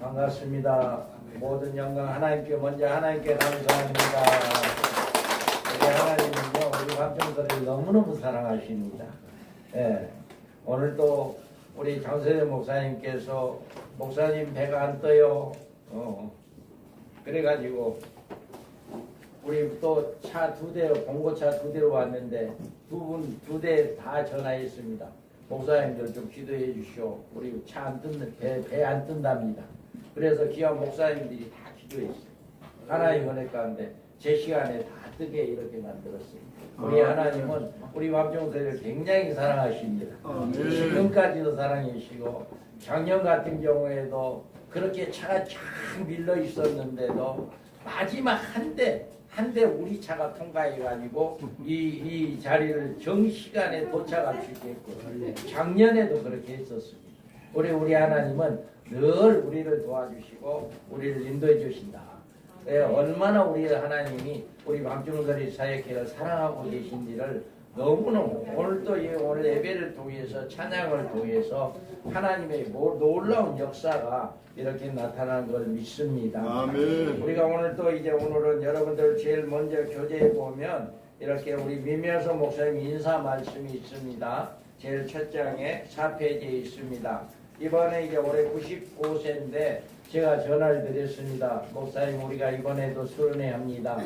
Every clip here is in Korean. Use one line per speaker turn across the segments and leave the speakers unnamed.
반갑습니다. 모든 영광 하나님께 먼저 하나님께 감사합니다. 우리 하나님은요 우리 감정들을 너무너무 사랑하십니다. 예, 오늘 또 우리 장세대 목사님께서 목사님 배가 안 떠요. 그래가지고 우리 또 차 2대로 봉고차 2대로 왔는데 두 대 다 전화했습니다. 목사님들 좀 기도해 주시오. 우리 차 안 뜬다, 배 안 뜬답니다. 그래서 귀한 목사님들이 다 기도했어요. 하나님 은혜 가운데 제 시간에 다 뜨게 이렇게 만들었어요. 우리 하나님은 우리 밤종들을 굉장히 사랑하십니다. 지금까지도 사랑해 주시고 작년 같은 경우에도 그렇게 차가 쫙 밀려 있었는데도 마지막 한 대 우리 차가 통과해가지고 이 자리를 정시간에 도착할 수 있게끔 작년에도 그렇게 했었습니다. 우리 하나님은 늘 우리를 도와주시고 우리를 인도해 주신다. 얼마나 우리 하나님이 우리 밤중거리 사역회를 사랑하고 계신지를 너무너무 오늘도 오늘 예배를 통해서 찬양을 통해서 하나님의 놀라운 역사가 이렇게 나타나는 걸 믿습니다. 아멘. 우리가 오늘 또 오늘은 여러분들 제일 먼저 교재에 보면 이렇게 우리 민명서 목사님 인사 말씀이 있습니다. 제일 첫 장에 4페이지에 있습니다. 이번에 올해 95세인데 제가 전화를 드렸습니다. 목사님 우리가 이번에도 수련회합니다.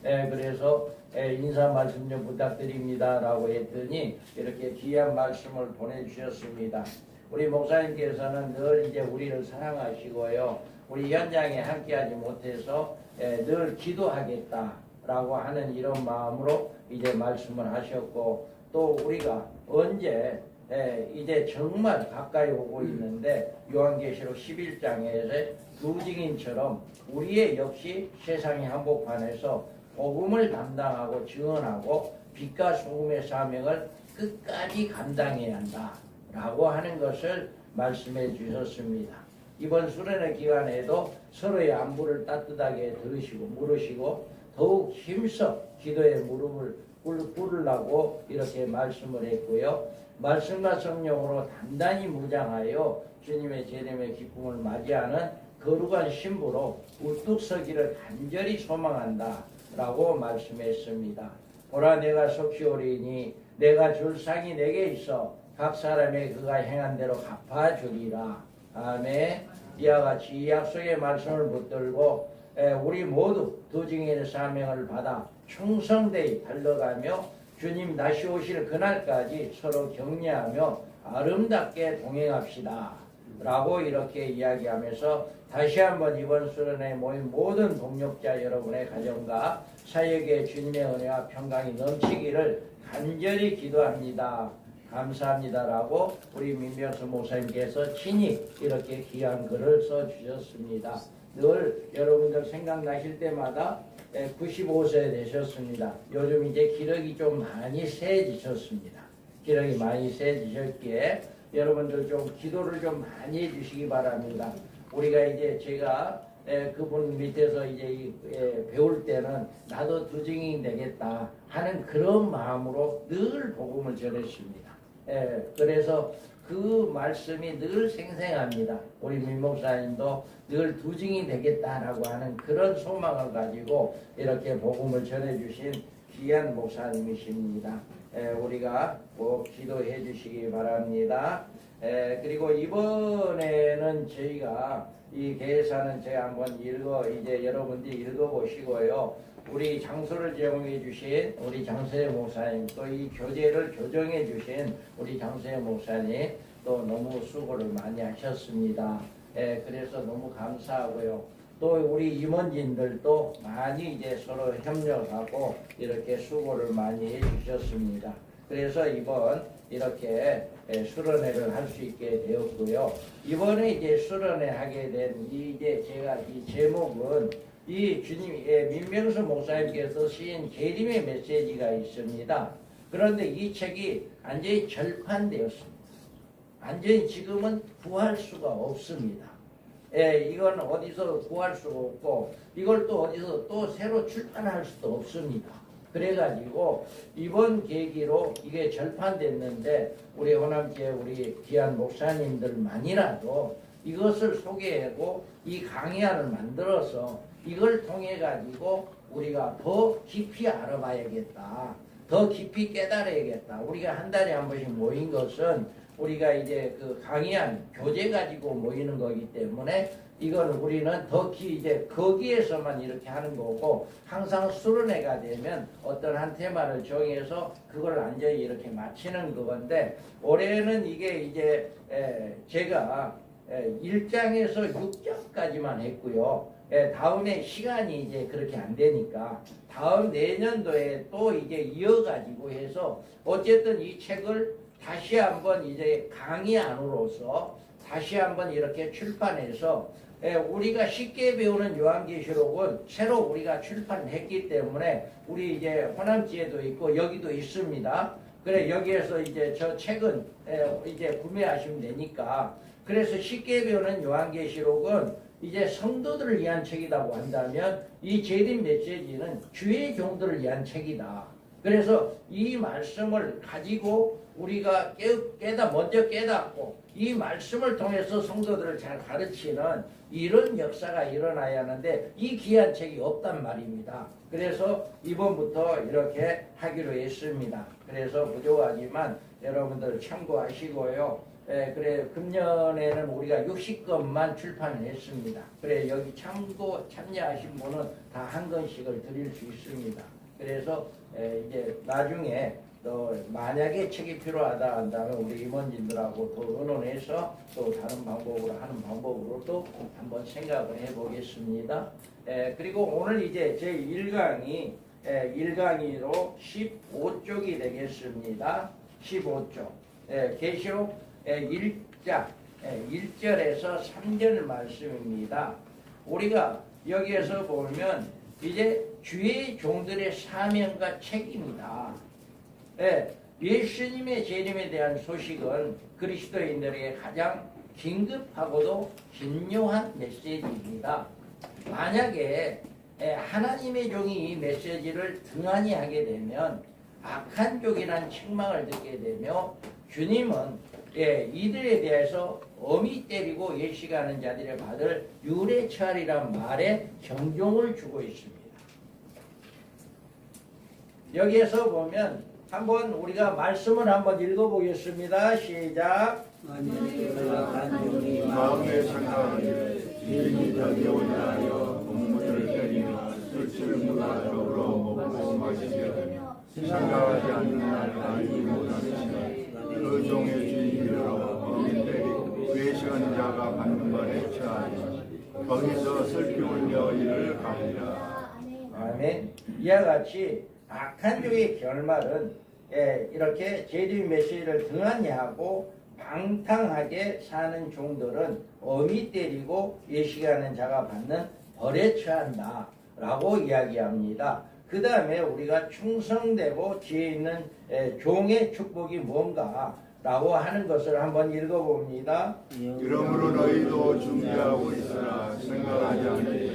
그래서 인사 말씀 좀 부탁드립니다 라고 했더니 이렇게 귀한 말씀을 보내주셨습니다. 우리 목사님께서는 늘 우리를 사랑하시고요. 우리 현장에 함께하지 못해서 늘 기도하겠다라고 하는 이런 마음으로 말씀을 하셨고 또 우리가 언제 이제 정말 가까이 오고 있는데 요한계시록 11장에서 두 증인처럼 우리의 역시 세상의 한복판에서 복음을 담당하고 증언하고 빛과 소금의 사명을 끝까지 감당해야 한다 라고 하는 것을 말씀해 주셨습니다. 이번 수련회 기간에도 서로의 안부를 따뜻하게 들으시고 물으시고 더욱 힘써 기도의 무릎을 꿇으려고 이렇게 말씀을 했고요. 말씀과 성령으로 단단히 무장하여 주님의 재림의 기쁨을 맞이하는 거룩한 신부로 우뚝 서기를 간절히 소망한다 라고 말씀했습니다. 보라 내가 속히 오리니 내가 줄 상이 내게 있어 각 사람의 그가 행한 대로 갚아주리라. 아멘. 이와 같이 이 약속의 말씀을 붙들고 우리 모두 두 증인의 사명을 받아 충성되이 달려가며 주님 다시 오실 그날까지 서로 격려하며 아름답게 동행합시다 라고 이렇게 이야기하면서 다시 한번 이번 수련회에 모인 모든 동력자 여러분의 가정과 사역에 주님의 은혜와 평강이 넘치기를 간절히 기도합니다. 감사합니다 라고 우리 민명수 목사님께서 친히 이렇게 귀한 글을 써주셨습니다. 늘 여러분들 생각나실 때마다 95세 되셨습니다. 요즘 기력이 좀 많이 세지셨습니다. 기력이 많이 세지셨기에 여러분들 좀 기도를 좀 많이 해주시기 바랍니다. 우리가 제가 그분 밑에서 배울 때는 나도 두 증인이 되겠다 하는 그런 마음으로 늘 복음을 전했습니다. 그래서 그 말씀이 늘 생생합니다. 우리 민 목사님도 늘 두 증인이 되겠다라고 하는 그런 소망을 가지고 이렇게 복음을 전해주신 귀한 목사님이십니다. 우리가 꼭 기도해 주시기 바랍니다. 그리고 이번에는 저희가 이 계사는 제가 한번 여러분들이 읽어보시고요. 우리 장소를 제공해 주신 우리 장세대 목사님 또 이 교재를 교정해 주신 우리 장세대 목사님 또 너무 수고를 많이 하셨습니다. 그래서 너무 감사하고요. 또 우리 임원진들도 많이 서로 협력하고 이렇게 수고를 많이 해주셨습니다. 그래서 이번 이렇게 수련회를 할 수 있게 되었고요. 이번에 수련회 하게 된 제가 이 제목은 이 주님의 민명수 목사님께서 쓰신 계림의 메시지가 있습니다. 그런데 이 책이 완전히 절판되었습니다. 완전히 지금은 구할 수가 없습니다. 이건 어디서 구할 수가 없고 이걸 또 어디서 또 새로 출판할 수도 없습니다. 그래가지고 이번 계기로 이게 절판됐는데 우리 호남교회 우리 귀한 목사님들만이라도 이것을 소개하고 이 강의안을 만들어서 이걸 통해 가지고 우리가 더 깊이 알아봐야겠다. 더 깊이 깨달아야겠다. 우리가 한 달에 한 번씩 모인 것은 우리가 이제 그 강의안 교재 가지고 모이는 거기 때문에 이거는 우리는 더 이제 거기에서만 이렇게 하는 거고, 항상 수련회가 되면 어떤 한 테마를 정해서 그걸 완전히 이렇게 마치는 그건데, 올해는 이게 이제 제가 1장에서 6장까지만 했고요. 다음에 시간이 이제 그렇게 안 되니까 다음 내년도에 또 이제 이어가지고 해서 어쨌든 이 책을 다시 한번 이제 강의안으로서 다시 한번 이렇게 출판해서 우리가 쉽게 배우는 요한계시록은 새로 우리가 출판을 했기 때문에 우리 이제 호남지에도 있고 여기도 있습니다. 그래 여기에서 이제 저 책은 이제 구매하시면 되니까, 그래서 쉽게 배우는 요한계시록은 이제 성도들을 위한 책이라고 한다면 이 재림 메시지는 주의 종들을 위한 책이다. 그래서 이 말씀을 가지고 우리가 먼저 깨닫고 이 말씀을 통해서 성도들을 잘 가르치는 이런 역사가 일어나야 하는데 이 귀한 책이 없단 말입니다. 그래서 이번부터 이렇게 하기로 했습니다. 그래서 부족하지만 여러분들 참고하시고요. 그래 금년에는 우리가 60권만 출판을 했습니다. 그래 여기 참여하신 분은 다 한 권씩을 드릴 수 있습니다. 그래서 이제 나중에 또 만약에 책이 필요하다 한다면 우리 임원진들하고 또 의논해서 또 다른 방법으로 하는 방법으로 또 한번 생각을 해보겠습니다. 그리고 오늘 이제 제 1강이 1강의로 15쪽이 되겠습니다. 15쪽 계시록 1장 1절에서 3절 말씀입니다. 우리가 여기에서 보면 이제 주의 종들의 사명과 책임이다. 예수님의 재림에 대한 소식은 그리스도인들에게 가장 긴급하고도 중요한 메시지입니다. 만약에 하나님의 종이 이 메시지를 등한히 하게 되면 악한 종이란 책망을 듣게 되며, 주님은 이들에 대해서 엄히 때리고 예식하는 자들의 받을 유래 처할이란 말에 경종을 주고 있습니다. 여기에서 보면 한번 우리가 말씀을 한번 읽어보겠습니다. 시작.
마음의 생각을 주인이 저기오려 하여 공무를 때리며 술취를 무가적으로 먹고 마시며 생각하지 않는 날까지 못하시니 그 종의 주인으로 범인 때리고 외식하는 자가 받는 벌에 처하니 거기서 슬피 울며 이를 가리라.
아멘. 이와 같이 악한 종의 결말은 이렇게 재림 메시지를 등한히 하고 방탕하게 사는 종들은 엄히 때리고 예식하는 자가 받는 벌에 처한다 라고 이야기합니다. 그 다음에 우리가 충성되고 지혜 있는 종의 축복이 뭔가 라고 하는 것을 한번 읽어봅니다.
이러므로 너희도 준비하고 있으라. 생각하지 않으니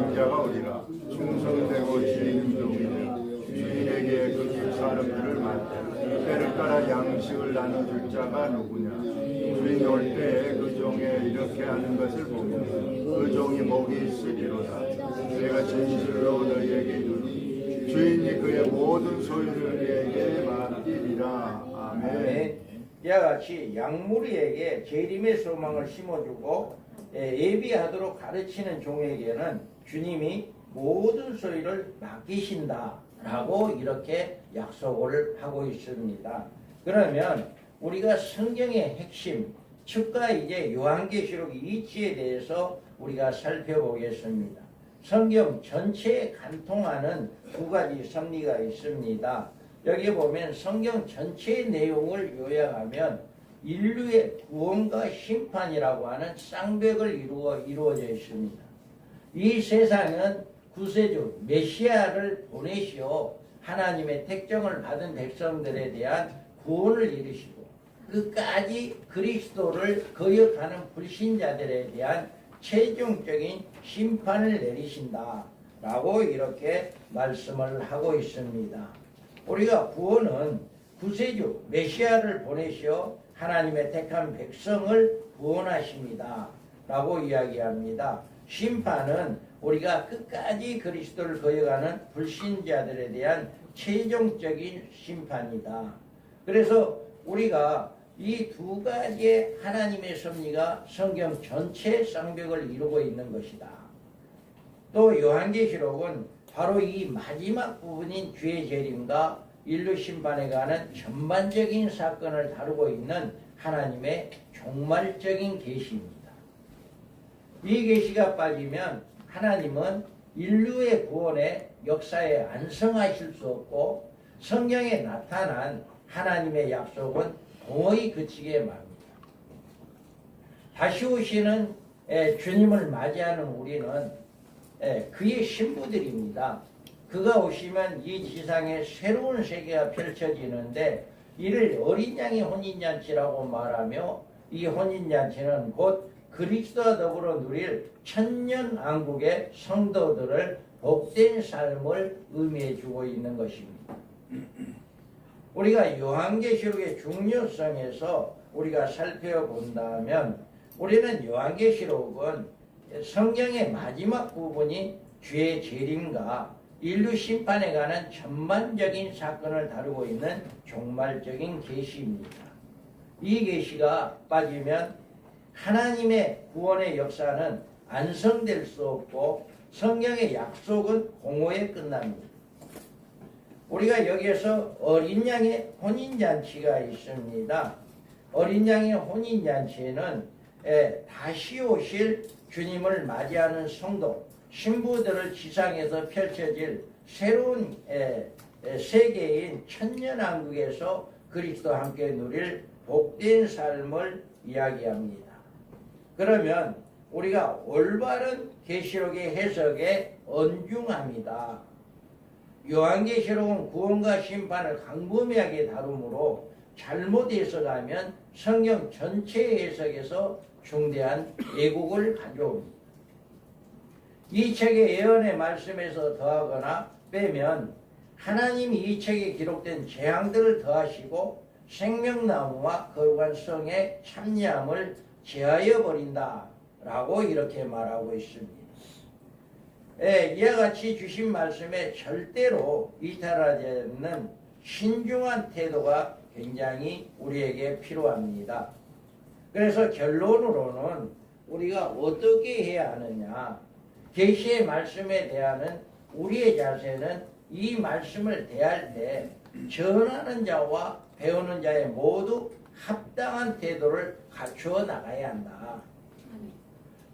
인자가 오리라. 충성되고 지혜 있는 종이니 주인에게 그 사람들을 맡아 때를 따라 양식을 나눠줄 자가 누구냐. 주인이 올 때에 그 종에 이렇게 하는 것을 보면 그 종이 목이 있으리로다. 내가 진실로 너희에게 이르노니 주인이 그의 모든 소유를 그에게 맡기리라. 아멘.
이와 같이 양무리에게 재림의 소망을 심어주고 예비하도록 가르치는 종에게는 주님이 모든 소유를 맡기신다 라고 이렇게 약속을 하고 있습니다. 그러면 우리가 성경의 핵심, 즉과 이제 요한계시록 이치에 대해서 우리가 살펴보겠습니다. 성경 전체에 간통하는 두 가지 선리가 있습니다. 여기 보면 성경 전체의 내용을 요약하면 인류의 구원과 심판이라고 하는 쌍벽을 이루어져 있습니다. 이 세상은 구세주 메시아를 보내시어 하나님의 택정을 받은 백성들에 대한 구원을 이루시고 끝까지 그리스도를 거역하는 불신자들에 대한 최종적인 심판을 내리신다 라고 이렇게 말씀을 하고 있습니다. 우리가 구원은 구세주 메시아를 보내시어 하나님의 택한 백성을 구원하십니다. 라고 이야기합니다. 심판은 우리가 끝까지 그리스도를 거역하는 불신자들에 대한 최종적인 심판이다. 그래서 우리가 이 두 가지의 하나님의 섭리가 성경 전체 쌍벽을 이루고 있는 것이다. 또 요한계시록은 바로 이 마지막 부분인 주의 재림과 인류 심판에 관한 전반적인 사건을 다루고 있는 하나님의 종말적인 계시입니다. 이 계시가 빠지면 하나님은 인류의 구원의 역사에 안성하실 수 없고 성경에 나타난 하나님의 약속은 공허히 그치게 맙니다. 다시 오시는 주님을 맞이하는 우리는 그의 신부들입니다. 그가 오시면 이 지상에 새로운 세계가 펼쳐지는데 이를 어린 양의 혼인잔치라고 말하며 이 혼인잔치는 곧 그리스도와 더불어 누릴 천년왕국의 성도들을 복된 삶을 의미해 주고 있는 것입니다. 우리가 요한계시록의 중요성에서 우리가 살펴본다면 우리는 요한계시록은 성경의 마지막 부분이 주의 재림과 인류 심판에 관한 전반적인 사건을 다루고 있는 종말적인 계시입니다. 이 계시가 빠지면 하나님의 구원의 역사는 완성될 수 없고 성경의 약속은 공허에 끝납니다. 우리가 여기에서 어린 양의 혼인잔치가 있습니다. 어린 양의 혼인잔치는 다시 오실 주님을 맞이하는 성도, 신부들을 지상에서 펼쳐질 새로운 세계인 천년왕국에서 그리스도와 함께 누릴 복된 삶을 이야기합니다. 그러면 우리가 올바른 계시록의 해석에 언중합니다. 요한계시록은 구원과 심판을 광범위하게 다루므로 잘못 해석하면 성경 전체 해석에서 중대한 왜곡을 가져옵니다. 이 책의 예언의 말씀에서 더하거나 빼면 하나님이 이 책에 기록된 재앙들을 더하시고 생명나무와 거룩한 성의 참여함을 제하여 버린다 라고 이렇게 말하고 있습니다. 이와 같이 주신 말씀에 절대로 이탈하지 않는 신중한 태도가 굉장히 우리에게 필요합니다. 그래서 결론으로는 우리가 어떻게 해야 하느냐, 계시의 말씀에 대한 우리의 자세는 이 말씀을 대할 때 전하는 자와 배우는 자의 모두 합당한 태도를 갖추어 나가야 한다.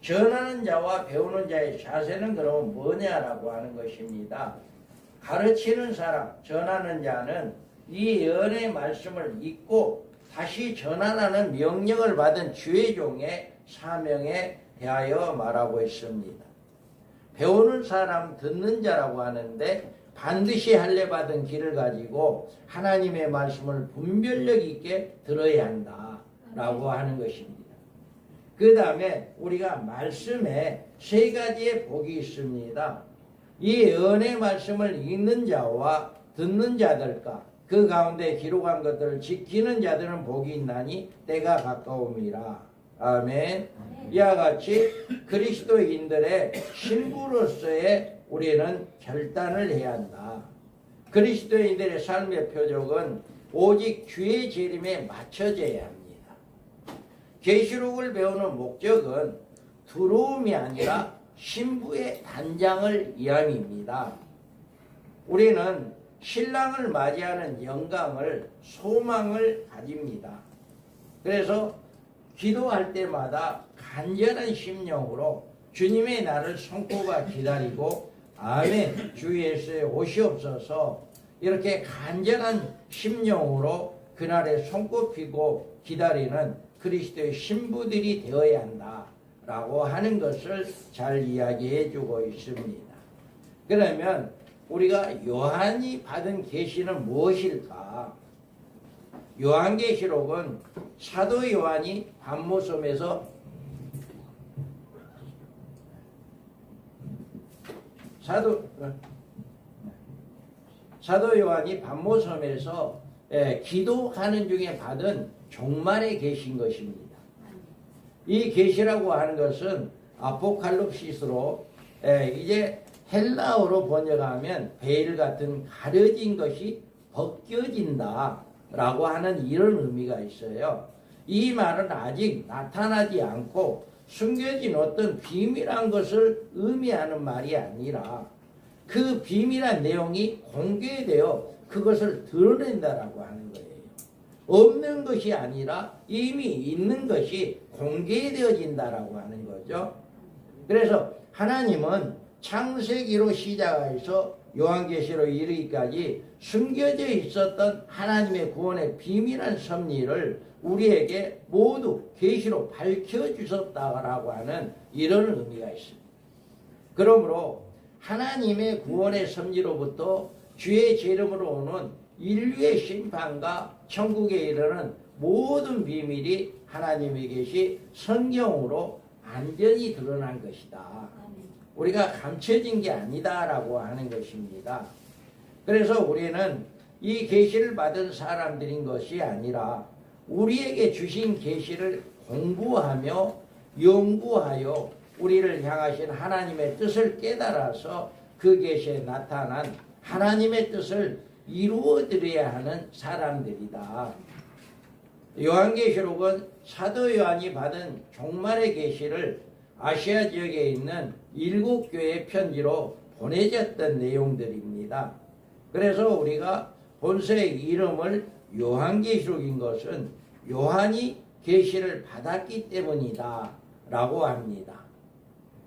전하는 자와 배우는 자의 자세는 그러면 뭐냐라고 하는 것입니다. 가르치는 사람, 전하는 자는 이 예언의 말씀을 읽고 다시 전하라는 명령을 받은 주의 종의 사명에 대하여 말하고 있습니다. 배우는 사람, 듣는 자라고 하는데 반드시 할례 받은 길을 가지고 하나님의 말씀을 분별력 있게 들어야 한다라고 하는 것입니다. 그 다음에 우리가 말씀에 세 가지의 복이 있습니다. 이 예언의 말씀을 읽는 자와 듣는 자들과 그 가운데 기록한 것들을 지키는 자들은 복이 있나니 때가 가까움이라. 아멘. 이와 같이 그리스도인들의 신부로서의 우리는 결단을 해야 한다. 그리스도인들의 삶의 표적은 오직 주의 재림에 맞춰져야 합니다. 계시록을 배우는 목적은 두려움이 아니라 신부의 단장을 이함입니다. 우리는 신랑을 맞이하는 영광을, 소망을 가집니다. 그래서 기도할 때마다 간절한 심령으로 주님의 날을 손꼽아 기다리고 아멘 주 예수의 오시옵소서 이렇게 간절한 심령으로 그날에 손꼽히고 기다리는 그리스도의 신부들이 되어야 한다라고 하는 것을 잘 이야기해 주고 있습니다. 그러면 우리가 요한이 받은 계시는 무엇일까? 요한계시록은 사도 요한이 반모섬에서 사도 요한이 반모섬에서, 기도하는 중에 받은 종말에 계신 것입니다. 이 계시라고 하는 것은 아포칼립시스로 이제 헬라어로 번역하면 베일 같은 가려진 것이 벗겨진다 라고 하는 이런 의미가 있어요. 이 말은 아직 나타나지 않고 숨겨진 어떤 비밀한 것을 의미하는 말이 아니라 그 비밀한 내용이 공개되어 그것을 드러낸다라고 하는 거예요. 없는 것이 아니라 이미 있는 것이 공개되어진다라고 하는 거죠. 그래서 하나님은 창세기로 시작해서 요한계시로 이르기까지 숨겨져 있었던 하나님의 구원의 비밀한 섭리를 우리에게 모두 계시로 밝혀주셨다라고 하는 이런 의미가 있습니다. 그러므로 하나님의 구원의 섭리로부터 주의 재림으로 오는 인류의 심판과 천국에 이르는 모든 비밀이 하나님의 계시 성경으로 완전히 드러난 것이다. 우리가 감춰진 게 아니다라고 하는 것입니다. 그래서 우리는 이 계시를 받은 사람들인 것이 아니라 우리에게 주신 계시를 공부하며 연구하여 우리를 향하신 하나님의 뜻을 깨달아서 그 계시에 나타난 하나님의 뜻을 이루어 드려야 하는 사람들이다. 요한계시록은 사도 요한이 받은 종말의 계시를 아시아 지역에 있는 7교회의 편지로 보내졌던 내용들입니다. 그래서 우리가 본서의 이름을 요한계시록인 것은 요한이 계시를 받았기 때문이다 라고 합니다.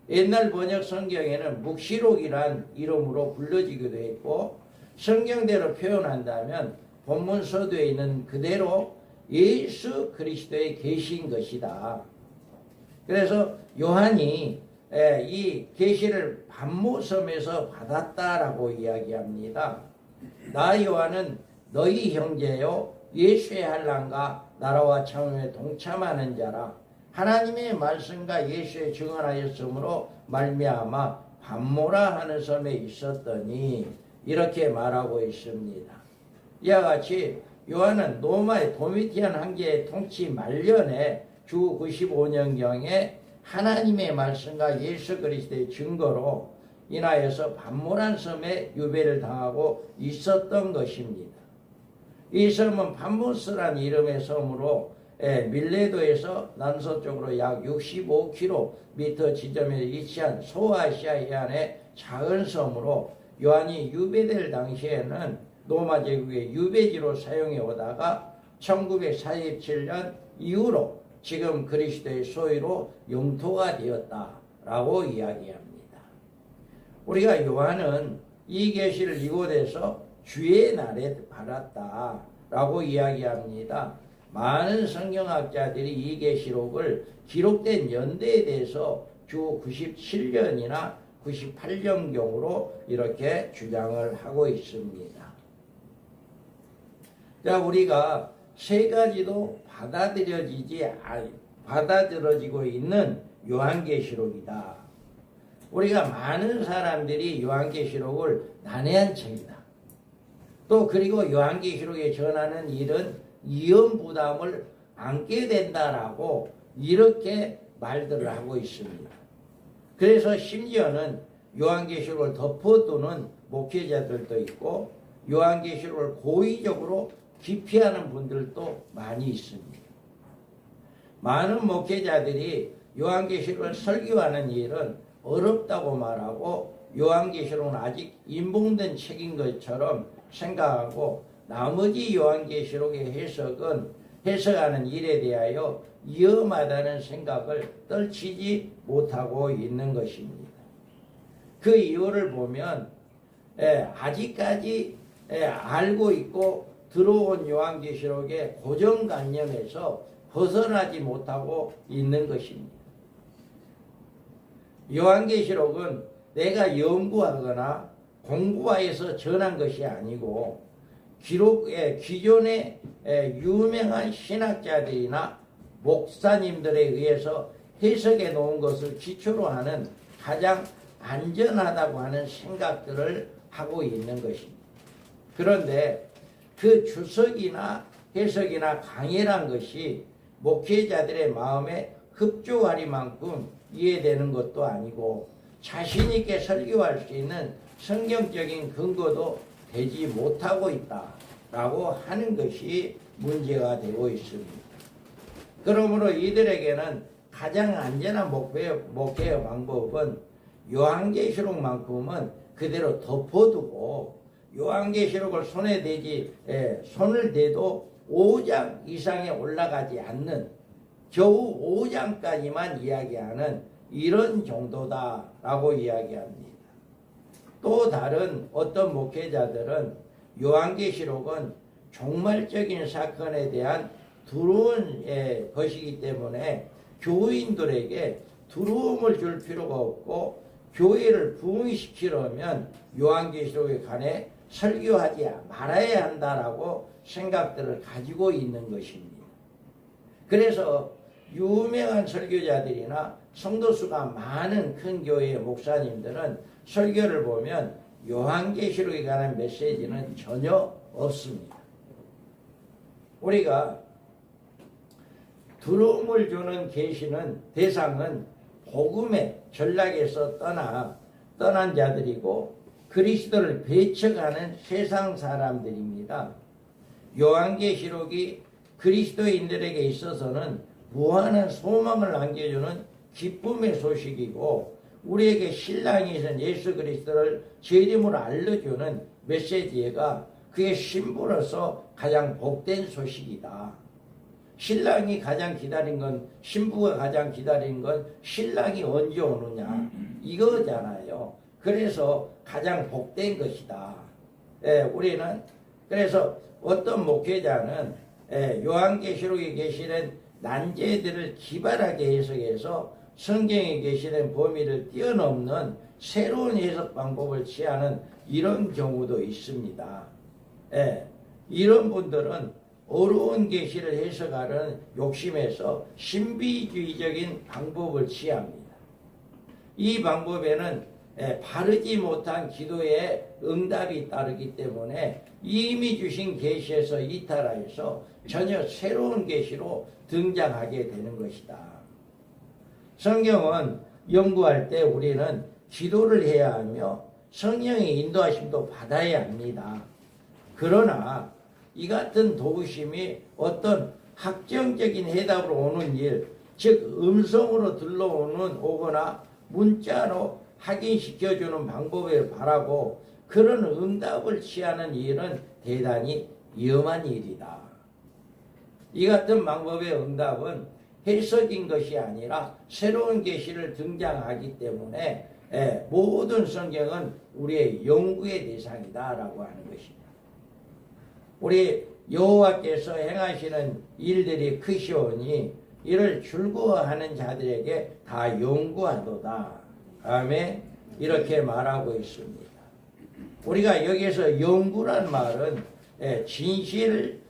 옛날 번역 성경에는 묵시록이란 이름으로 불러지기도 했고, 성경대로 표현한다면 본문 서두에 있는 그대로 예수 그리스도의 계시인 것이다. 그래서 요한이 이 계시를 반모섬에서 받았다라고 이야기합니다. 나 요한은 너희 형제요 예수의 한란과 나라와 참음에 동참하는 자라. 하나님의 말씀과 예수의 증언하였으므로 말미암아 반모라 하는 섬에 있었더니 이렇게 말하고 있습니다. 이와 같이 요한은 로마의 도미티안 황제의 통치 말년에 주 95년경에 하나님의 말씀과 예수 그리스도의 증거로 인하여서 반모란 섬에 유배를 당하고 있었던 것입니다. 이 섬은 반모스란 이름의 섬으로 밀레도에서 남서쪽으로 약 65km 지점에 위치한 소아시아 해안의 작은 섬으로 요한이 유배될 당시에는 로마 제국의 유배지로 사용해 오다가 1947년 이후로 지금 그리스도의 소유로 영토가 되었다라고 이야기합니다. 우리가 요한은 이 계시를 이곳에서 주의 날에 받았다라고 이야기합니다. 많은 성경학자들이 이 계시록을 기록된 연대에 대해서 주 97년이나 98년경으로 이렇게 주장을 하고 있습니다. 자, 우리가 세 가지도 받아들여지고 있는 요한계시록이다. 우리가 많은 사람들이 요한계시록을 난해한 책이다. 또 그리고 요한계시록에 전하는 일은 위험 부담을 안게 된다라고 이렇게 말들을 하고 있습니다. 그래서 심지어는 요한계시록을 덮어두는 목회자들도 있고 요한계시록을 고의적으로 기피하는 분들도 많이 있습니다. 많은 목회자들이 요한계시록을 설교하는 일은 어렵다고 말하고 요한계시록은 아직 인봉된 책인 것처럼 생각하고 나머지 요한계시록의 해석하는 일에 대하여 위험하다는 생각을 떨치지 못하고 있는 것입니다. 그 이유를 보면 아직까지 알고 있고 들어온 요한계시록의 고정관념에서 벗어나지 못하고 있는 것입니다. 요한계시록은 내가 연구하거나 공부하여서 전한 것이 아니고 기존의 유명한 신학자들이나 목사님들에 의해서 해석해 놓은 것을 기초로 하는 가장 안전하다고 하는 생각들을 하고 있는 것입니다. 그런데 그 주석이나 해석이나 강해란 것이 목회자들의 마음에 흡족하리만큼 이해되는 것도 아니고 자신 있게 설교할 수 있는 성경적인 근거도 되지 못하고 있다라고 하는 것이 문제가 되고 있습니다. 그러므로 이들에게는 가장 안전한 목회 방법은 요한계시록만큼은 그대로 덮어두고 요한계시록을 손을 대도 5장 이상에 올라가지 않는 겨우 5장까지만 이야기하는 이런 정도다라고 이야기합니다. 또 다른 어떤 목회자들은 요한계시록은 종말적인 사건에 대한 두려운 것이기 때문에 교인들에게 두려움을 줄 필요가 없고 교회를 부흥시키려면 요한계시록에 관해 설교하지 말아야 한다라고 생각들을 가지고 있는 것입니다. 그래서 유명한 설교자들이나 성도수가 많은 큰 교회의 목사님들은 설교를 보면 요한계시록에 관한 메시지는 전혀 없습니다. 우리가 두려움을 주는 계시는 대상은 복음의 전락에서 떠난 자들이고 그리스도를 배척하는 세상 사람들입니다. 요한계시록이 그리스도인들에게 있어서는 무한한 소망을 안겨주는 기쁨의 소식이고 우리에게 신랑이신 예수 그리스도를 제 이름으로 알려주는 메시지가 그의 신부로서 가장 복된 소식이다. 신랑이 가장 기다린 건 신부가 가장 기다린 건 신랑이 언제 오느냐 이거잖아요. 그래서 가장 복된 것이다. 우리는 그래서 어떤 목회자는 요한계시록에 계시는 난제들을 기발하게 해석해서 성경에 계시는 범위를 뛰어넘는 새로운 해석 방법을 취하는 이런 경우도 있습니다. 이런 분들은 어려운 계시를 해석하려는 욕심에서 신비주의적인 방법을 취합니다. 이 방법에는 바르지 못한 기도의 응답이 따르기 때문에 이미 주신 계시에서 이탈하여서 전혀 새로운 계시로 등장하게 되는 것이다. 성경은 연구할 때 우리는 기도를 해야 하며 성령의 인도하심도 받아야 합니다. 그러나 이 같은 도우심이 어떤 확정적인 해답으로 오는 일, 즉 음성으로 오거나 문자로 확인시켜주는 방법을 바라고 그런 응답을 취하는 일은 대단히 위험한 일이다. 이 같은 방법의 응답은 해석인 것이 아니라 새로운 계시를 등장하기 때문에 모든 성경은 우리의 연구의 대상이다라고 하는 것입니다. 우리 여호와께서 행하시는 일들이 크시오니 이를 즐거워하는 자들에게 다 연구하도다. 아멘. 이렇게 말하고 있습니다. 우리가 여기서 연구란 말은 진실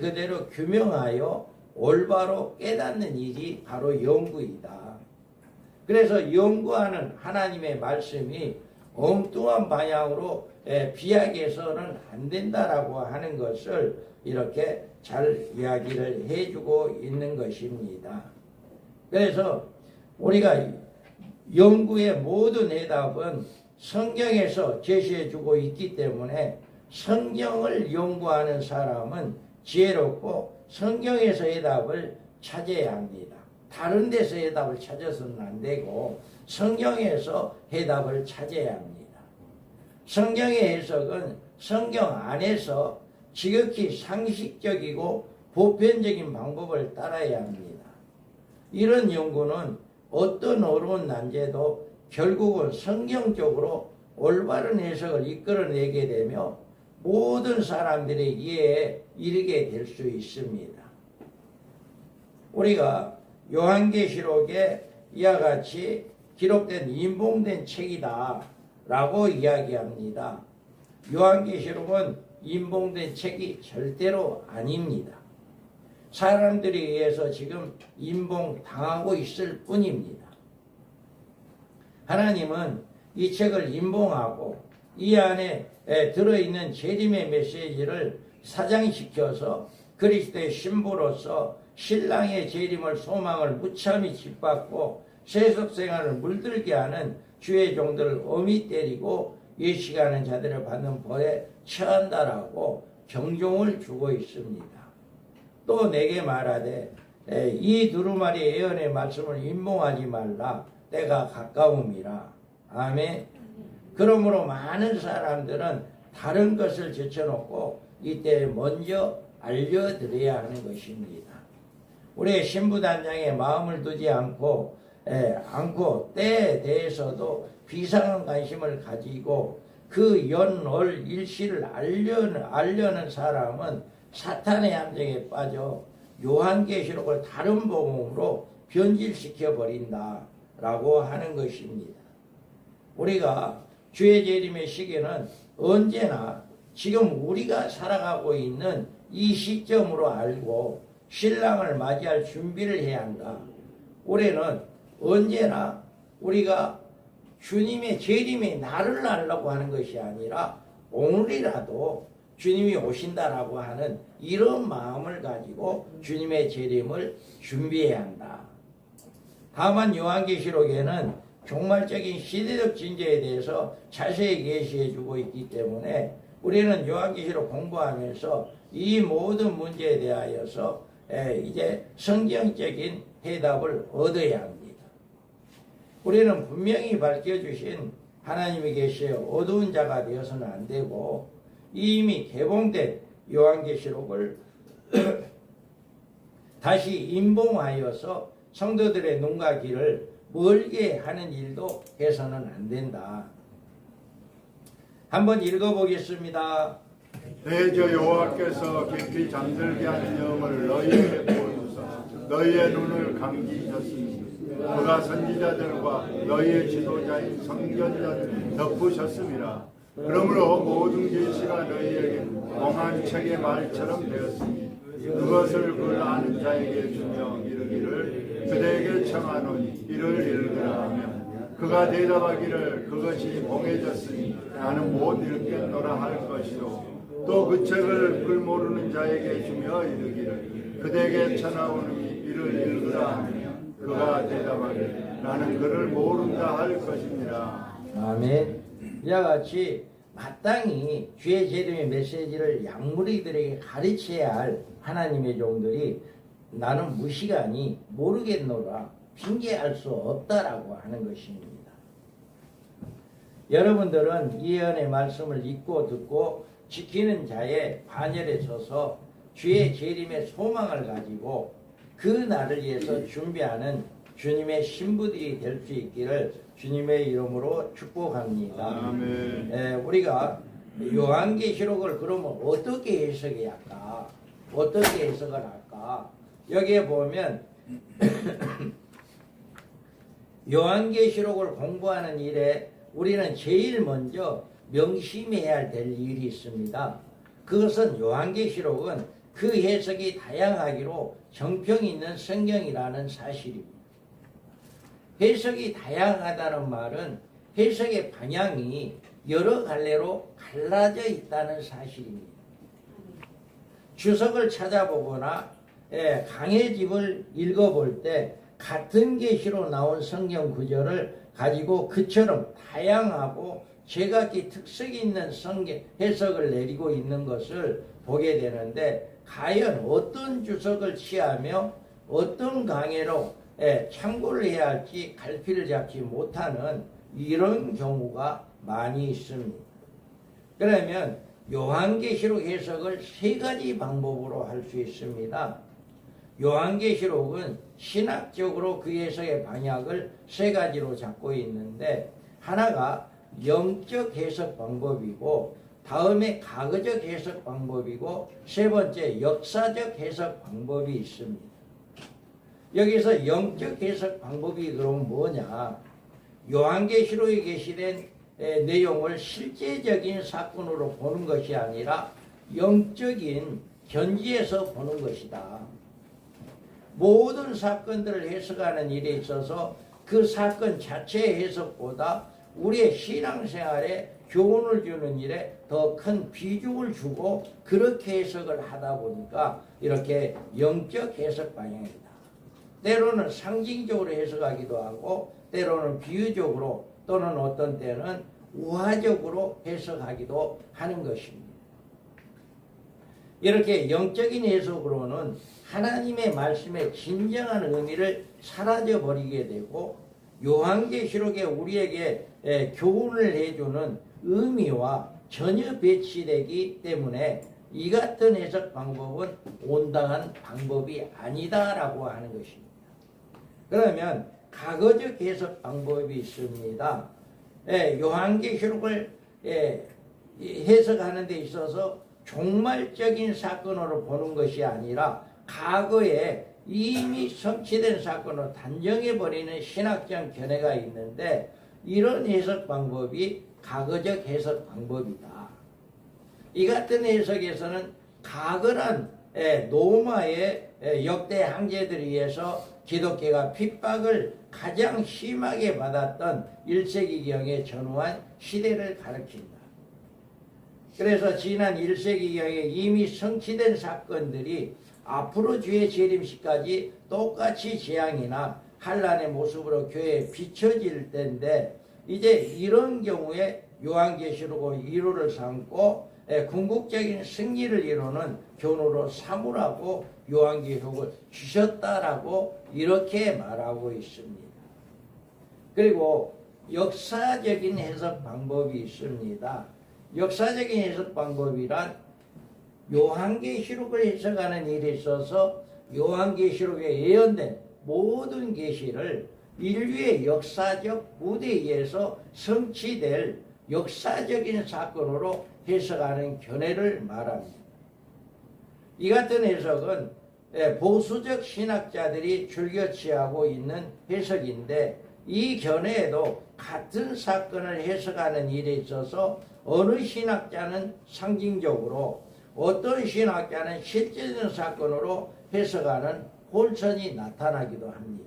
그대로 규명하여 올바로 깨닫는 일이 바로 연구이다. 그래서 연구하는 하나님의 말씀이 엉뚱한 방향으로 비약해서는 안 된다라고 하는 것을 이렇게 잘 이야기를 해주고 있는 것입니다. 그래서 우리가 연구의 모든 해답은 성경에서 제시해주고 있기 때문에 성경을 연구하는 사람은 지혜롭고 성경에서 해답을 찾아야 합니다. 다른 데서 해답을 찾아서는 안 되고 성경에서 해답을 찾아야 합니다. 성경의 해석은 성경 안에서 지극히 상식적이고 보편적인 방법을 따라야 합니다. 이런 연구는 어떤 어려운 난제도 결국은 성경적으로 올바른 해석을 이끌어내게 되며 모든 사람들의 이해에 이르게 될 수 있습니다. 우리가 요한계시록에 이와 같이 기록된 인봉된 책이다 라고 이야기합니다. 요한계시록은 인봉된 책이 절대로 아닙니다. 사람들에 의해서 지금 인봉당하고 있을 뿐입니다. 하나님은 이 책을 인봉하고 이 안에 들어있는 재림의 메시지를 사장시켜서 그리스도의 신부로서 신랑의 재림을 소망을 무참히 짓밟고 세속생활을 물들게 하는 주의 종들을 엄히 때리고 예식하는 자들을 받는 벌에 처한다라고 경종을 주고 있습니다. 또 내게 말하되 이 두루마리 예언의 말씀을 임봉하지 말라. 때가 가까움이라. 아멘. 그러므로 많은 사람들은 다른 것을 제쳐놓고 이때 먼저 알려드려야 하는 것입니다. 우리의 신부단장에 마음을 두지 않고 때에 대해서도 비상한 관심을 가지고 그 연월 일시를 알려는 사람은 사탄의 함정에 빠져 요한계시록을 다른 복음으로 변질시켜 버린다라고 하는 것입니다. 우리가 주의 재림의 시기는 언제나 지금 우리가 살아가고 있는 이 시점으로 알고 신랑을 맞이할 준비를 해야 한다. 올해는 언제나 우리가 주님의 재림의 날을 알려고 하는 것이 아니라 오늘이라도 주님이 오신다라고 하는 이런 마음을 가지고 주님의 재림을 준비해야 한다. 다만 요한계시록에는 종말적인 시대적 진제에 대해서 자세히 계시해 주고 있기 때문에 우리는 요한계시록 공부하면서 이 모든 문제에 대하여서 이제 성경적인 해답을 얻어야 합니다. 우리는 분명히 밝혀주신 하나님이 계시어 어두운 자가 되어서는 안 되고 이미 개봉된 요한계시록을 다시 임봉하여서 성도들의 눈과 귀를 멀게 하는 일도 해서는 안 된다. 한번 읽어보겠습니다.
대저 여호와께서 깊이 잠들게 하는 영을 너희에게 보여주사 너희의 눈을 감기셨으니 그가 선지자들과 너희의 지도자인 선견자를 덮으셨음이라. 그러므로 모든 계시가 너희에게 공한 책의 말처럼 되었으니 그것을 그걸 아는 자에게 주며 이르기를 그대에게 청하노니 이를 읽으라 하면 그가 대답하기를 그것이 봉해졌으니 나는 못 읽겠노라 할 것이요 또 그 책을 글 모르는 자에게 주며 이르기를 그대에게 전하오니 이를 읽으라 하면 그가 대답하기를 나는 그를 모른다 할 것입니다.
아멘. 이와 같이 마땅히 주의 재림의 메시지를 양무리들에게 가르쳐야 할 하나님의 종들이 나는 무시하니 모르겠노라 핑계할 수 없다라고 하는 것입니다. 여러분들은 이 예언의 말씀을 읽고 듣고 지키는 자의 반열에 서서 주의 재림의 소망을 가지고 그 날을 위해서 준비하는 주님의 신부들이 될 수 있기를 주님의 이름으로 축복합니다.
아멘.
우리가 요한계시록을 그러면 어떻게 해석해야 할까? 어떻게 해석을 할까? 여기에 보면 요한계시록을 공부하는 일에 우리는 제일 먼저 명심해야 될 일이 있습니다. 그것은 요한계시록은 그 해석이 다양하기로 정평이 있는 성경이라는 사실입니다. 해석이 다양하다는 말은 해석의 방향이 여러 갈래로 갈라져 있다는 사실입니다. 주석을 찾아보거나 강해집을 읽어볼 때 같은 계시로 나온 성경 구절을 가지고 그처럼 다양하고 제각기 특색이 있는 성경 해석을 내리고 있는 것을 보게 되는데 과연 어떤 주석을 취하며 어떤 강해로 참고를 해야 할지 갈피를 잡지 못하는 이런 경우가 많이 있습니다. 그러면 요한계시록 해석을 세 가지 방법으로 할 수 있습니다. 요한계시록은 신학적으로 그 해석의 방향을 세 가지로 잡고 있는데 하나가 영적 해석 방법이고 다음에 과거적 해석 방법이고 세 번째 역사적 해석 방법이 있습니다. 여기서 영적 해석 방법이 그럼 뭐냐? 요한계시록에 게시된 내용을 실제적인 사건으로 보는 것이 아니라 영적인 견지에서 보는 것이다. 모든 사건들을 해석하는 일에 있어서 그 사건 자체의 해석보다 우리의 신앙생활에 교훈을 주는 일에 더 큰 비중을 주고 그렇게 해석을 하다 보니까 이렇게 영적 해석 방향이다. 때로는 상징적으로 해석하기도 하고 때로는 비유적으로 또는 어떤 때는 우화적으로 해석하기도 하는 것입니다. 이렇게 영적인 해석으로는 하나님의 말씀의 진정한 의미를 사라져버리게 되고 요한계시록에 우리에게 교훈을 해주는 의미와 전혀 배치되기 때문에 이 같은 해석 방법은 온당한 방법이 아니다라고 하는 것입니다. 그러면 과거적 해석 방법이 있습니다. 요한계시록을 해석하는 데 있어서 종말적인 사건으로 보는 것이 아니라 과거에 이미 성취된 사건으로 단정해버리는 신학적 견해가 있는데 이런 해석 방법이 과거적 해석 방법이다. 이 같은 해석에서는 과거란 로마의 역대 황제들에 의해서 기독교가 핍박을 가장 심하게 받았던 1세기경에 전후한 시대를 가리킨다. 그래서 지난 1세기경에 이미 성취된 사건들이 앞으로 주의 재림시까지 똑같이 재앙이나 환란의 모습으로 교회에 비춰질 때인데 이제 이런 경우에 요한계시록의 이루를 삼고 궁극적인 승리를 이루는 교훈으로 삼으라고 요한계시록을 주셨다라고 이렇게 말하고 있습니다. 그리고 역사적인 해석 방법이 있습니다. 역사적인 해석 방법이란 요한계시록을 해석하는 일에 있어서 요한계시록에 예언된 모든 계시를 인류의 역사적 무대에 의해서 성취될 역사적인 사건으로 해석하는 견해를 말합니다. 이 같은 해석은 보수적 신학자들이 즐겨 취하고 있는 해석인데 이 견해에도 같은 사건을 해석하는 일에 있어서 어느 신학자는 상징적으로 어떤 신학자는 실제적인 사건으로 해석하는 혼선이 나타나기도 합니다.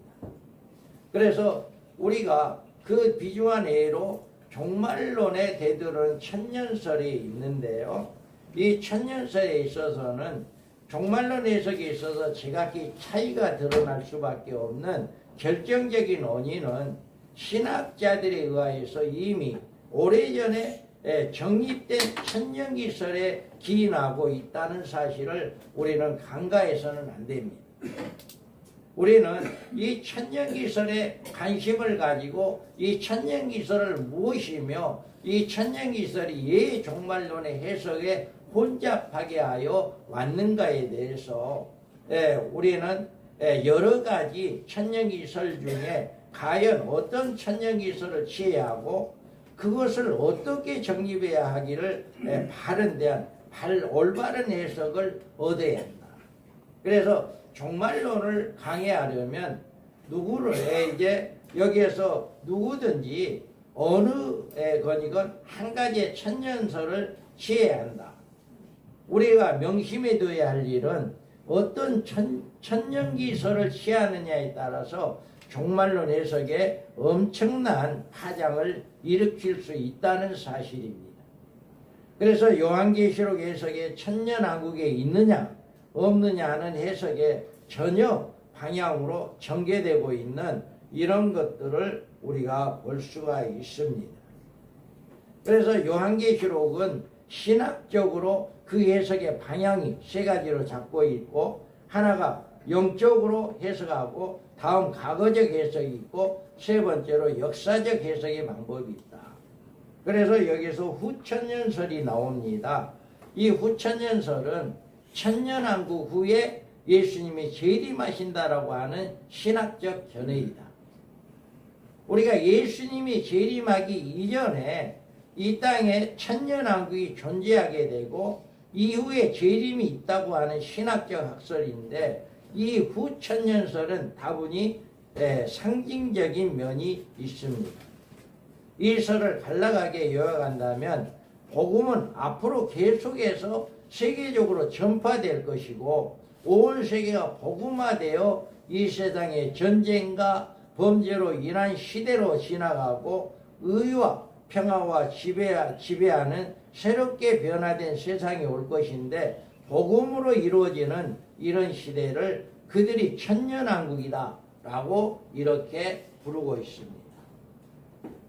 그래서 우리가 그 비중한 예로 종말론에 대두르는 천년설이 있는데요. 이 천년설에 있어서는 종말론 해석에 있어서 지각이 차이가 드러날 수밖에 없는 결정적인 원인은 신학자들에 의하여서 이미 오래전에 정립된 천년기설에 기인하고 있다는 사실을 우리는 간과해서는 안 됩니다. 우리는 이 천년기설에 관심을 가지고 이 천년기설을 무엇이며 이 천년기설이 왜 종말론의 해석에 혼잡하게 하여 왔는가에 대해서 우리는 여러 가지 천년기설 중에 과연 어떤 천년기설을 취해야 하고 그것을 어떻게 정립해야 하기를 바른 대한 올바른 해석을 얻어야 한다. 그래서 종말론을 강해하려면 누구를 이제 여기에서 누구든지 어느 건이건 한 가지의 천년설을 취해야 한다. 우리가 명심해 둬야 할 일은 어떤 천년기설을 취하느냐에 따라서 종말론 해석에 엄청난 파장을 일으킬 수 있다는 사실입니다. 그래서 요한계시록 해석에 천년왕국에 있느냐 없느냐 하는 해석에 전혀 방향으로 전개되고 있는 이런 것들을 우리가 볼 수가 있습니다. 그래서 요한계시록은 신학적으로 그 해석의 방향이 세 가지로 잡고 있고 하나가 영적으로 해석하고 다음 과거적 해석이 있고 세 번째로 역사적 해석의 방법이 있다. 그래서 여기서 후천년설이 나옵니다. 이 후천년설은 천년왕국 후에 예수님이 재림하신다라고 하는 신학적 견해이다. 우리가 예수님이 재림하기 이전에 이 땅에 천년왕국이 존재하게 되고 이후에 재림이 있다고 하는 신학적 학설인데 이 후천년설은 다분히 상징적인 면이 있습니다. 이 설을 간략하게 요약한다면 복음은 앞으로 계속해서 세계적으로 전파될 것이고 온 세계가 복음화되어 이 세상의 전쟁과 범죄로 인한 시대로 지나가고 의와 평화와 지배하는 새롭게 변화된 세상이 올 것인데 복음으로 이루어지는 이런 시대를 그들이 천년왕국이다 라고 이렇게 부르고 있습니다.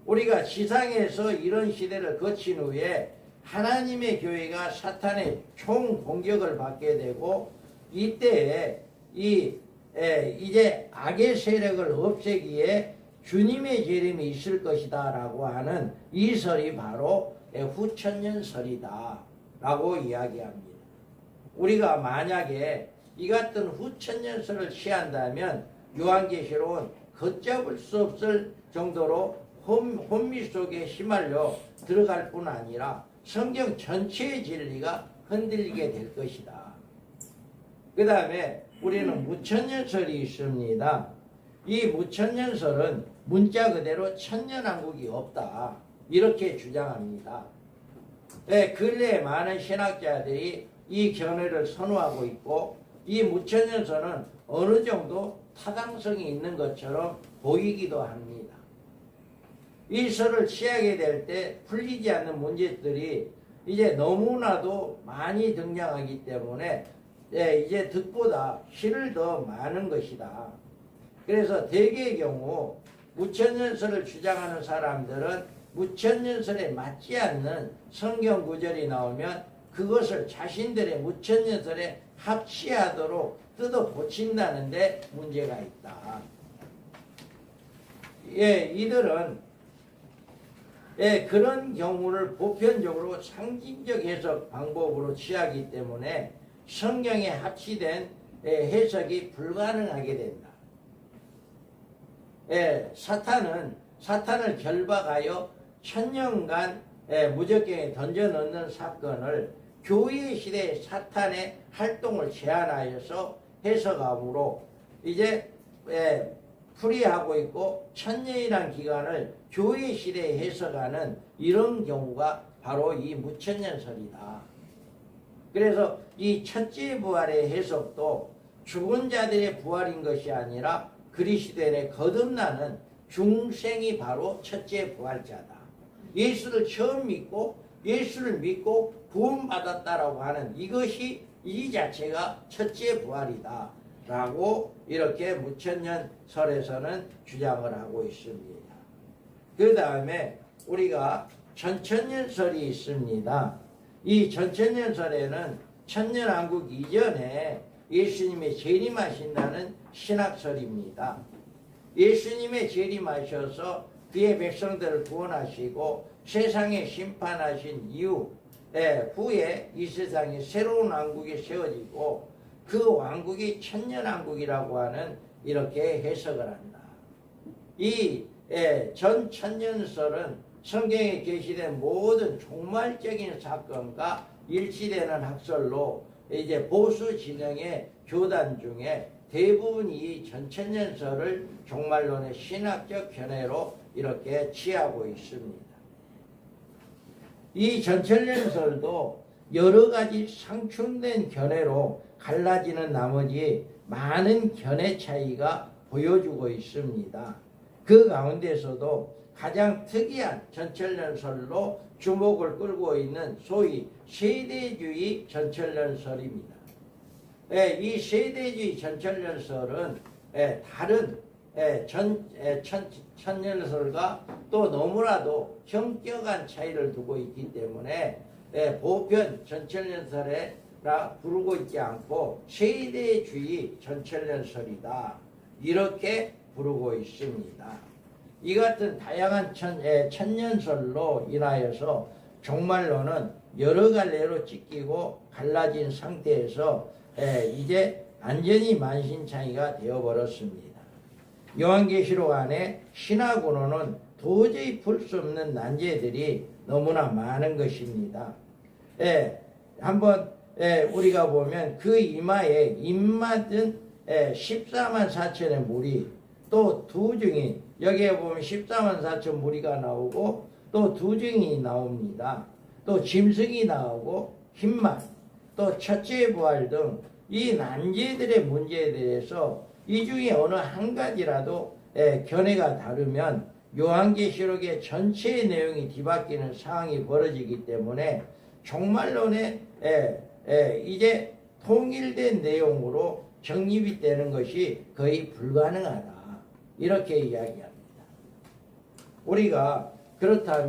우리가 지상에서 이런 시대를 거친 후에 하나님의 교회가 사탄의 총 공격을 받게 되고 이때에 이제 악의 세력을 없애기에 주님의 재림이 있을 것이다 라고 하는 이 설이 바로 후천년설이다 라고 이야기합니다. 우리가 만약에 이 같은 후천년설을 취한다면 요한계시록은 걷잡을 수 없을 정도로 혼미 속에 휘말려 들어갈 뿐 아니라 성경 전체의 진리가 흔들리게 될 것이다. 그 다음에 우리는 무천년설이 있습니다. 이 무천년설은 문자 그대로 천년왕국이 없다 이렇게 주장합니다. 근래에 많은 신학자들이 이 견해를 선호하고 있고 이 무천년설은 어느 정도 타당성이 있는 것처럼 보이기도 합니다. 이 설을 취하게 될 때 풀리지 않는 문제들이 이제 너무나도 많이 등장하기 때문에 이제 득보다 실을 더 많은 것이다. 그래서 대개의 경우 무천년설을 주장하는 사람들은 무천년설에 맞지 않는 성경 구절이 나오면 그것을 자신들의 무천년설에 합치하도록 뜯어 고친다는데 문제가 있다. 이들은 그런 경우를 보편적으로 상징적 해석 방법으로 취하기 때문에 성경에 합치된 해석이 불가능하게 된다. 사탄을 결박하여 천년간 무적경에 던져넣는 사건을 교회 시대의 사탄의 활동을 제한하여서 해석함으로 이제 풀이하고 있고 천년이란 기간을 교회 시대에 해석하는 이런 경우가 바로 이 무천년설이다. 그래서 이 첫째 부활의 해석도 죽은 자들의 부활인 것이 아니라 그리스도인의 거듭나는 중생이 바로 첫째 부활자다. 예수를 처음 믿고 예수를 믿고 구원받았다라고 하는 이것이 이 자체가 첫째 부활이다 라고 이렇게 무천년설에서는 주장을 하고 있습니다. 그 다음에 우리가 전천년설이 있습니다. 이 전천년설에는 천년왕국 이전에 예수님의 재림하신다는 신학설입니다. 예수님의 재림하셔서 그의 백성들을 구원하시고 세상에 심판하신 이후 후에 이 세상에 새로운 왕국이 세워지고 그 왕국이 천년왕국이라고 하는 이렇게 해석을 한다. 이 전 천년설은 성경에 게시된 모든 종말적인 사건과 일치되는 학설로 이제 보수 진영의 교단 중에 대부분이 이 전천년설을 종말론의 신학적 견해로 이렇게 취하고 있습니다. 이 전천년설도 여러 가지 상충된 견해로 갈라지는 나머지 많은 견해 차이가 보여주고 있습니다. 그 가운데서도 가장 특이한 전천년설로 주목을 끌고 있는 소위 세대주의 전천년설입니다. 이 세대주의 전천년설은 다른 천년설과 또 너무나도 현격한 차이를 두고 있기 때문에 보편 전천년설에 부르고 있지 않고 세대주의 전천년설이다 이렇게 부르고 있습니다. 이 같은 다양한 천년설로 인하여서 종말론은 여러 갈래로 찢기고 갈라진 상태에서 이제 완전히 만신창이가 되어버렸습니다. 요한계시록 안에 신학으로는 도저히 풀 수 없는 난제들이 너무나 많은 것입니다. 한번 우리가 보면 그 이마에 입맞은 14만 4천의 무리 또 두 증인 여기에 보면 14만 4천 무리가 나오고 또 두 증인이 나옵니다. 또 짐승이 나오고 흰말 또 첫째 부활 등 이 난제들의 문제에 대해서 이 중에 어느 한 가지라도 견해가 다르면 요한계시록의 전체의 내용이 뒤바뀌는 상황이 벌어지기 때문에 종말론에 이제 통일된 내용으로 정립이 되는 것이 거의 불가능하다. 이렇게 이야기합니다. 우리가 그렇다면